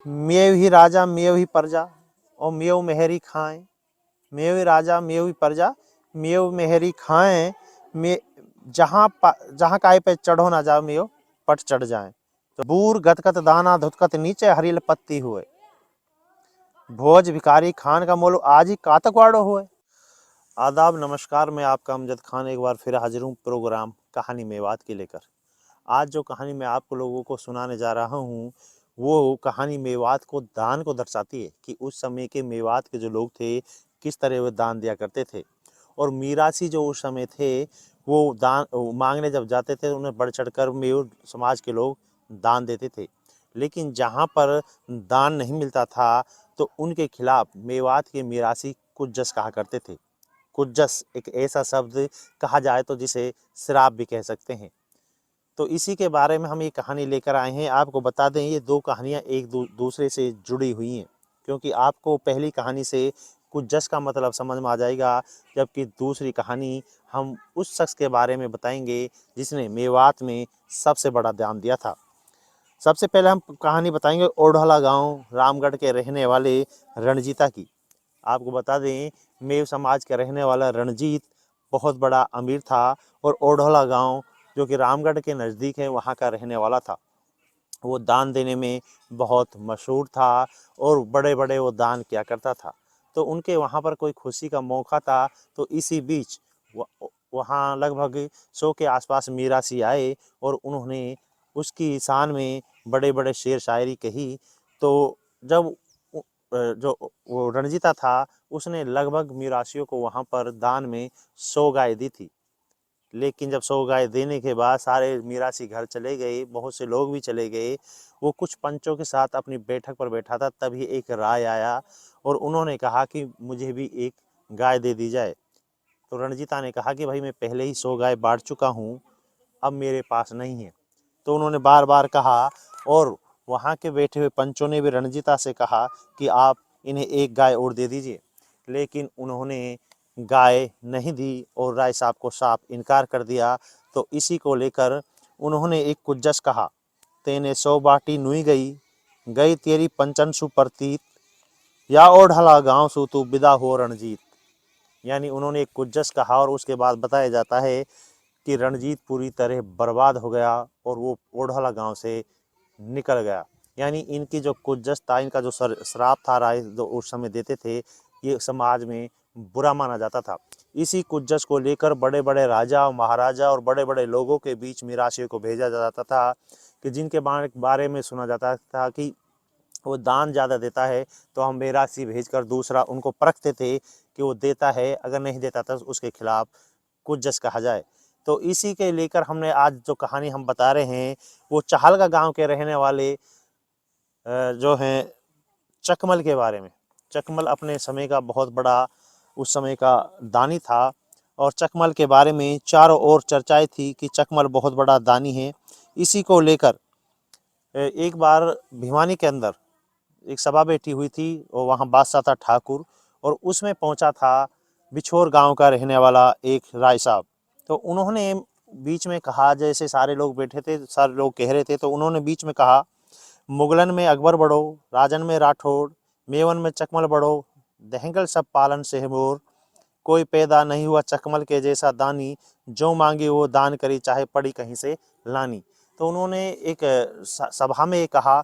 मेव ही राजा मेव ही प्रजा और मेव मेहरी खाएं। मेव ही राजा मेव ही प्रजा मेव मेहरी खाएं। मे जहाँ काय पे चढ़ो ना जाओ मेव पट चढ़ जाए। तो बूर गदगद दाना धुतकत नीचे हरिल पत्ती हुए। भोज भिखारी खान का मोल आज ही कातकवाड़ो हुए। आदाब नमस्कार, मैं आपका अमजद खान एक बार फिर हाजिर हूँ प्रोग्राम कहानी मेवात के लेकर। आज जो कहानी मैं आप लोगों को सुनाने जा रहा हूँ वो कहानी मेवात को दान को दर्शाती है कि उस समय के मेवात के जो लोग थे किस तरह वो दान दिया करते थे। और मीरासी जो उस समय थे वो दान मांगने जब जाते थे उन्हें बढ़ चढ़कर मेव समाज के लोग दान देते थे। लेकिन जहाँ पर दान नहीं मिलता था तो उनके खिलाफ मेवात के मीरासी कुज्जस कहा करते थे। कुज्जस एक ऐसा शब्द कहा जाए तो जिसे श्राप भी कह सकते हैं। तो इसी के बारे में हम ये कहानी लेकर आए हैं। आपको बता दें ये दो कहानियाँ एक दूसरे से जुड़ी हुई हैं, क्योंकि आपको पहली कहानी से कुज्जस का मतलब समझ में आ जाएगा, जबकि दूसरी कहानी हम उस शख्स के बारे में बताएंगे जिसने मेवात में सबसे बड़ा दान दिया था। सबसे पहले हम कहानी बताएंगे ओढ़ला गांव रामगढ़ के रहने वाले रणजीता की। आपको बता दें मेव समाज का रहने वाला रणजीत बहुत बड़ा अमीर था और ओढ़ला गांव जो कि रामगढ़ के नज़दीक है वहाँ का रहने वाला था। वो दान देने में बहुत मशहूर था और बड़े बड़े वो दान किया करता था। तो उनके वहाँ पर कोई खुशी का मौका था तो इसी बीच वहाँ लगभग 100 के आसपास मीरासी आए और उन्होंने उसकी शान में बड़े बड़े शेर शायरी कही। तो जब जो वो रणजीता था उसने लगभग मीरासियों को वहाँ पर दान में 100 गाय दी थी। लेकिन जब 100 गाय देने के बाद सारे मीरासी घर चले गए, बहुत से लोग भी चले गए। वो कुछ पंचों के साथ अपनी बैठक पर बैठा था, तभी एक राय आया और उन्होंने कहा कि मुझे भी एक गाय दे दी जाए। तो रणजीता ने कहा कि भाई मैं पहले ही 100 गाय बांट चुका हूँ, अब मेरे पास नहीं है। तो उन्होंने बार बार कहा और वहाँ के बैठे हुए पंचों ने भी रणजीता से कहा कि आप इन्हें एक गाय और दे दीजिए। लेकिन उन्होंने गाय नहीं दी और राय साहब को साफ इनकार कर दिया। तो इसी को लेकर उन्होंने एक कुज्जस कहा, तेने 100 बाटी नुई गई, गई तेरी पंचन सुप्रतीत, या ओढ़ला गांव सु तू विदा हो रणजीत। यानी उन्होंने एक कुज्जस कहा और उसके बाद बताया जाता है कि रणजीत पूरी तरह बर्बाद हो गया और वो ओढ़ला गांव से निकल गया। यानी इनकी जो कुज्जस था, इनका जो श्राप था राय जो उस समय देते थे, ये समाज में बुरा माना जाता था। इसी कुज्जस को लेकर बड़े बड़े राजा और महाराजा और बड़े बड़े लोगों के बीच मीरासियों को भेजा जाता था कि जिनके बारे में सुना जाता था कि वो दान ज़्यादा देता है तो हम मीरासी भेजकर दूसरा उनको परखते थे कि वो देता है, अगर नहीं देता था तो उसके खिलाफ कुज्जस कहा जाए। तो इसी के लेकर हमने आज जो कहानी हम बता रहे हैं वो चहलगा गांव के रहने वाले जो हैं चकमल के बारे में। चकमल अपने समय का बहुत बड़ा उस समय का दानी था और चकमल के बारे में चारों ओर चर्चाएं थी कि चकमल बहुत बड़ा दानी है। इसी को लेकर एक बार भिवानी के अंदर एक सभा बैठी हुई थी और वहाँ बादशाह था ठाकुर और उसमें पहुँचा था बिछोर गांव का रहने वाला एक राय साहब। तो उन्होंने बीच में कहा, जैसे सारे लोग बैठे थे सारे लोग कह रहे थे तो उन्होंने बीच में कहा, मुगलन में अकबर बड़ो, राजन में राठौड़, मेवन में चकमल बड़ो, दहंगल सब पालन से मोर, कोई पैदा नहीं हुआ चकमल के जैसा दानी, जो मांगी वो दान करी चाहे पड़ी कहीं से लानी। तो उन्होंने एक सभा में कहा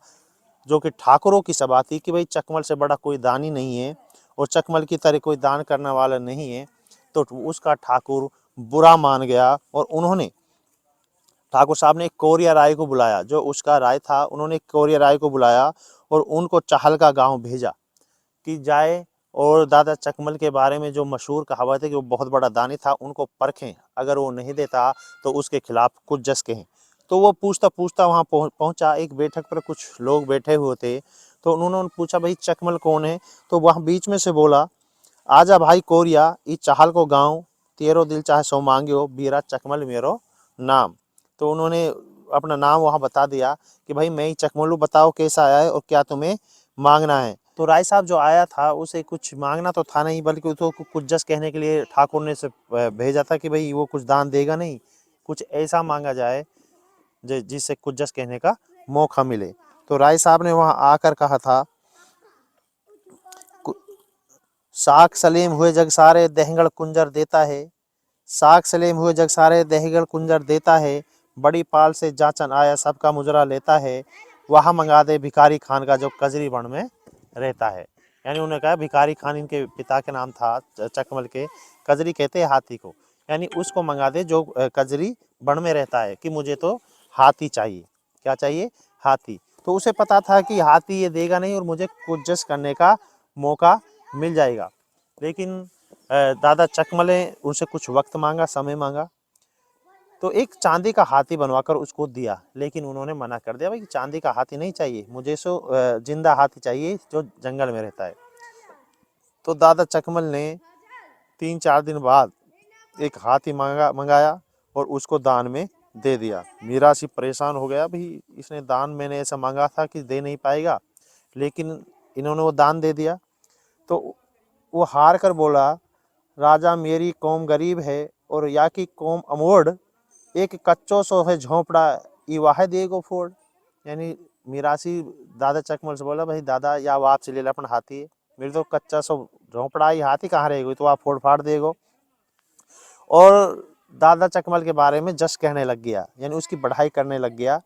जो कि ठाकुरों की सभा थी कि भाई चकमल से बड़ा कोई दानी नहीं है और चकमल की तरह कोई दान करने वाला नहीं है। तो उसका ठाकुर बुरा मान गया और उन्होंने ठाकुर साहब ने एक कोरिया राय को बुलाया, जो उसका राय था उन्होंने कोरिया राय को बुलाया और उनको चहलगा गांव भेजा कि जाए और दादा चकमल के बारे में जो मशहूर कहावत है कि वो बहुत बड़ा दानी था उनको परखें, अगर वो नहीं देता तो उसके खिलाफ कुछ जस कहें। तो वो पूछता पूछता वहाँ पहुँचा। एक बैठक पर कुछ लोग बैठे हुए थे तो उन्होंने पूछा भाई चकमल कौन है। तो वहाँ बीच में से बोला, आजा भाई कोरिया ई चाहल को गाँव, तेरो दिल चाहे सो मांगियो, बीरा चकमल मेरो नाम। तो उन्होंने अपना नाम वहाँ बता दिया कि भाई मैं ही चकमलू, बताओ कैसा आया है और क्या तुम्हें मांगना है। तो राय साहब जो आया था उसे कुछ मांगना तो था नहीं, बल्कि उसको कुछ जस कहने के लिए ठाकुर ने से भेजा था कि भाई वो कुछ दान देगा नहीं, कुछ ऐसा मांगा जाए जिससे कुछ जस कहने का मौका मिले। तो राय साहब ने वहां आकर कहा था, साख सलीम हुए जग सारे दहंगड़ कुंजर देता है, साख सलीम हुए जग सारे दहंगड़ कुंजर देता है, बड़ी पाल से जाचन आया सबका मुजरा लेता है, वहां मंगा दे भिखारी खान का जो कजरी वन में रहता है। यानी उन्होंने कहा भिखारी खान इनके पिता के नाम था चकमल के, कजरी कहते हैं हाथी को, यानी उसको मंगा दे जो कजरी वन में रहता है, कि मुझे तो हाथी चाहिए। क्या चाहिए? हाथी। तो उसे पता था कि हाथी ये देगा नहीं और मुझे कुछ करने का मौका मिल जाएगा। लेकिन दादा चकमल ने उनसे कुछ वक्त मांगा, समय मांगा, तो एक चांदी का हाथी बनवाकर उसको दिया, लेकिन उन्होंने मना कर दिया, भाई चांदी का हाथी नहीं चाहिए मुझे, सो जिंदा हाथी चाहिए जो जंगल में रहता है। तो दादा चकमल ने 3-4 दिन बाद एक हाथी मंगाया और उसको दान में दे दिया। मीरासी परेशान हो गया, भाई इसने दान, मैंने ऐसा मांगा था कि दे नहीं पाएगा, लेकिन इन्होंने वो दान दे दिया। तो वो हार कर बोला, राजा मेरी कौम गरीब है और या की कौम अमोड़, एक कच्चो सो है झोंपड़ा ई वाहे देगो फोड़। यानी मीरासी दादा चकमल से बोला, भाई दादा या वो आपसे ले ला अपन हाथी, मेरे तो कच्चा सो झोंपड़ा, ये हाथी कहाँ रहेगा, तो आप फोड़ फाड़ देगो। और दादा चकमल के बारे में जस कहने लग गया, यानी उसकी बढ़ाई करने लग गया।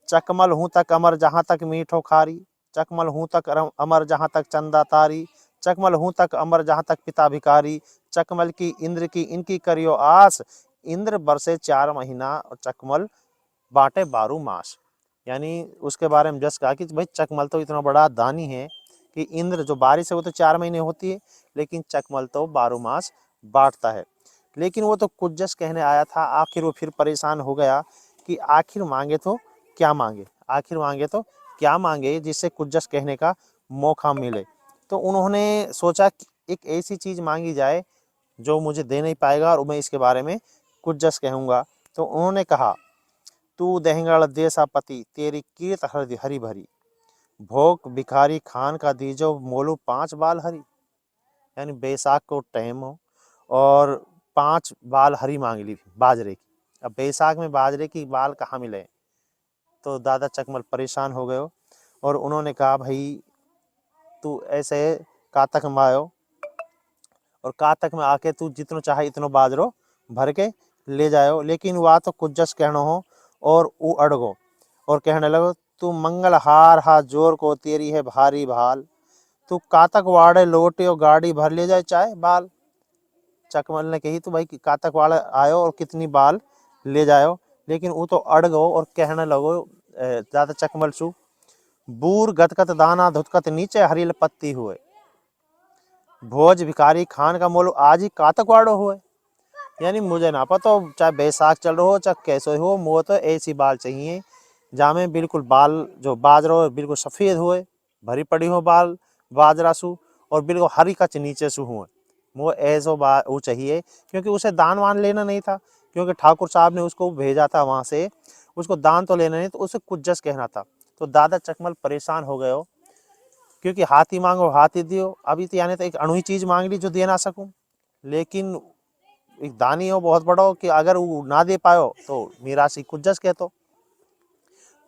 चकमल हूँ तक अमर जहाँ तक मीठो खारी, चकमल हूँ तक अमर जहाँ तक चंदा तारी, चकमल हूँ तक अमर जहाँ तक पिता भिकारी, चकमल की इंद्र की इनकी करियो आस, इंद्र बरसे 4 महीना और चकमल बांटे 12 मास। यानी उसके बारे में जस कहा कि भाई चकमल तो इतना बड़ा दानी है कि इंद्र जो बारिश है वो तो 4 महीने होती है, लेकिन चकमल तो 12 मास बांटता है। लेकिन वो तो कुछ जस कहने आया था, आखिर वो फिर परेशान हो गया कि आखिर मांगे तो क्या मांगे, आखिर मांगे तो क्या मांगे जिससे कुछ जस कहने का मौका मिले। तो उन्होंने सोचा कि एक ऐसी चीज मांगी जाए जो मुझे दे नहीं पाएगा और मैं इसके बारे में कुछ जस कहूँगा। तो उन्होंने कहा, तू दहंगड़ देसापति तेरी कीर्त हरी भरी, भोग भिखारी खान का दीजो मोलू 5 बाल हरी। यानी बैसाख को टाइम हो और 5 बाल हरी मांग ली बाजरे की। अब बैसाख में बाजरे की बाल कहाँ मिले? तो दादा चकमल परेशान हो गए और उन्होंने कहा, भाई तू ऐसे कातक में आयो और कातक में आके तू जितनो चाहे इतनो बाजरो भर के ले जायो, लेकिन वह तो कुछ जस कहनो हो और वो अड़गो और कहने लगो, तू मंगल हार हा जोर को तेरी है भारी भाल, तू कातक वाड़े लोटे और गाड़ी भर ले जाए चाहे बाल। चकमल ने कही, तो भाई कातक वाला आयो और कितनी बाल ले जायो, लेकिन वो तो अड़ गो और कहने लगो ज्यादा चकमल सु, बूर गतकत दाना धुतकत नीचे हरील पत्ती हुए, भोज भिखारी खान का मोल आज ही कातक वाड़ो हुए। यानी मुझे ना पता हो, चाहे बैसाख चल रहा हो चाहे कैसे हो, मुझे तो ऐसी बाल चाहिए जामे बिल्कुल बाल जो बाजरो बिल्कुल सफेद हुए, भरी पड़ी हो बाल बाजरा सु, और बिल्कुल हरी कच नीचे सु हुए। वो ऐसो वो चाहिए, क्योंकि उसे दान वान लेना नहीं था, क्योंकि ठाकुर साहब ने उसको भेजा था वहां से, उसको दान तो लेना नहीं, तो उसे कुछ जस कहना था। तो दादा चकमल परेशान हो गए हो, क्योंकि हाथी मांगो हाथी दियो, अभी तो यानी तो एक अणुई चीज मांग ली जो दे ना सकूं, लेकिन एक दानी हो बहुत बड़ा हो कि अगर वो ना दे पायो तो मीरासी कुछ जस कहतो।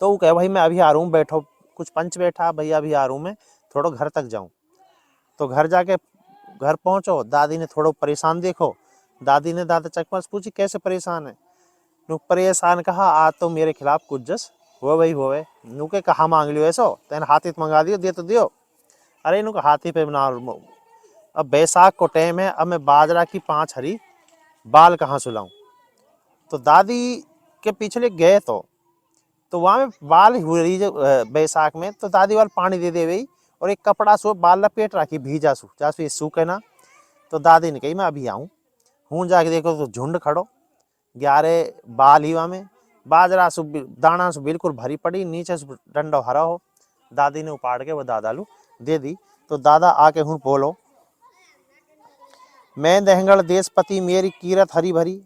तो वो कहे, भाई मैं अभी आ रहा हूँ, बैठो। कुछ पंच बैठा, भैया अभी आ रहा हूँ मैं, थोड़ा घर तक जाऊं। तो घर जाके घर पहुंचो, दादी ने थोड़ा परेशान देखो, दादी ने दादा चकमल से पूछी, कैसे परेशान है? नु परेशान कहा, आ तो मेरे खिलाफ कुछ जस हो भाई होवे। नु के कहा मांग लियो ऐसो, तेन हाथी तो मंगा दियो, दे तो दियो। अरे नु हाथी पे बना, अब बैसाख को टाइम है, अब मैं बाजरा की 5 हरी बाल कहाँ से लाऊं? तो दादी के पिछले गए तो वहां में बाल हुई जो बैसाख में, तो दादी वाल पानी दे दे गई और एक कपड़ा सो बाल लपेट रखी भीजा सू, जासू ये सूखे ना। तो दादी ने कही, मैं अभी आऊं। हूँ जाके देखो तो झुंड खड़ो, 11 बाल ही वहां में, बाजरा सु दाना सु बिल्कुल भरी पड़ी, नीचे से डंडो हरा हो। दादी ने उपाड़ के वो दादालू दे दी। तो दादा आके हूँ बोलो, मैं दहंगड़ देशपति मेरी कीरत हरी भरी,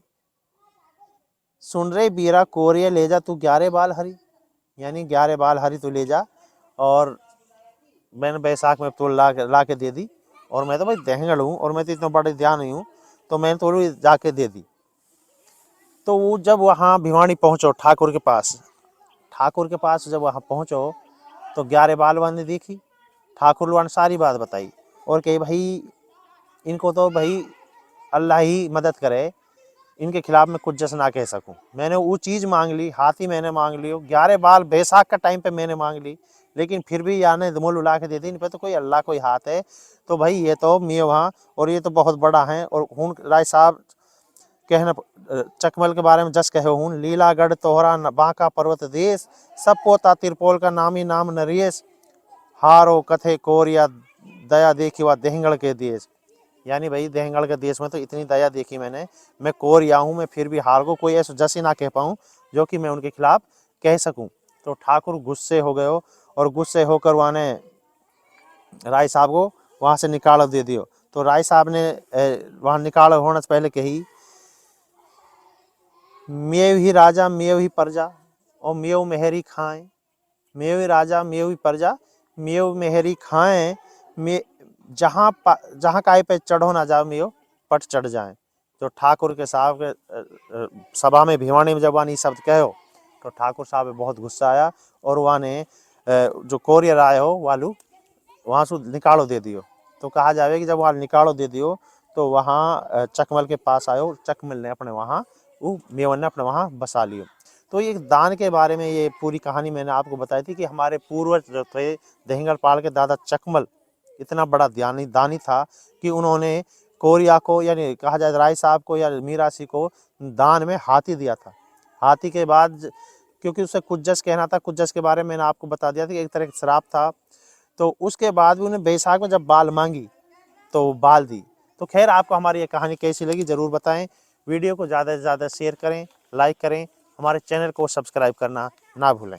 सुन रे बीरा कोरिया ले जा तू 11 बाल हरी। यानी 11 बाल हरी तू ले जा, और मैंने बैसाख में तो ला के दे दी, और मैं तो भाई दहंगड़ हूँ और मैं तो इतना बड़े ध्यान नहीं हूँ, तो मैंने थोड़ी जाके दे दी। तो वो जब वहाँ भिवानी पहुँचो ठाकुर के पास, ठाकुर के पास जब वहाँ पहुँचो तो 11 बालवान ने देखी, ठाकुर लोगों ने सारी बात बताई और कही भाई इनको तो भाई अल्लाह ही मदद करे, इनके खिलाफ मैं कुछ जस ना कह सकूं। मैंने वो चीज़ मांग ली, हाथी मैंने मांग लियो, 11 बाल बैसाख का टाइम पे मैंने मांग ली, लेकिन फिर भी यार ने मुल उला के दे दी। इन पे तो कोई अल्लाह कोई हाथ है। तो भाई ये तो मियाँ वहाँ और ये तो बहुत बड़ा है। और हूँ राय साहब कहना चकमल के बारे में जस कहे हूँ, लीलागढ़ तोहरा बांका पर्वत देश, सब पोता तिरपोल का नामी नाम नरेश, हारो कथे कोरिया दया देखी वा देहंगढ़ के देश। यानी भाई देहंगढ़ के देश में तो इतनी दया देखी मैंने, मैं कोरिया हूँ, मैं फिर भी हार को कोई ऐसा जस ही ना कह पाऊँ जो कि मैं उनके खिलाफ कह सकूँ। तो ठाकुर गुस्से हो गए हो और गुस्से होकर वहाँ ने राय साहब को वहाँ से निकाल दे दियो। तो राय साहब ने वहाँ निकाल होने से पहले कही, मेव ही राजा मेव ही प्रजा और मेव मेहरी खाएं, मेव ही राजा मेव ही प्रजा मेव मेहरी खाएं, मे जहाँ काय पे चढ़ो ना जाओ मेव पट चढ़ जाए। तो ठाकुर के साहब के सभा में भिवानी में जब वानी शब्द कहो तो ठाकुर साहब में बहुत गुस्सा आया और वहाँ ने जो कोरियर आए हो वालू वहाँ से निकालो दे दियो। तो कहा जावे कि जब वहाँ निकालो दे दियो तो वहाँ चकमल के पास आयो, चकमल ने अपने वहाँ वो मेवन ने अपने वहाँ बसा लियो। तो ये दान के बारे में ये पूरी कहानी मैंने आपको बताई थी कि हमारे पूर्वज जो थे देहंगढ़ पाल के दादा चकमल इतना बड़ा दानी था कि उन्होंने कोरिया को यानी कहा जाए राय साहब को या मीरासी को दान में हाथी दिया था। हाथी के बाद क्योंकि उसे कुज्जस कहना था, कुज्जस के बारे में मैंने आपको बता दिया था कि एक तरह का श्राप था। तो उसके बाद भी उन्हें बैसाख में जब बाल मांगी तो बाल दी। तो खैर आपको हमारी ये कहानी कैसी लगी ज़रूर बताएं। वीडियो को ज़्यादा से ज़्यादा शेयर करें, लाइक करें, हमारे चैनल को सब्सक्राइब करना ना भूलें।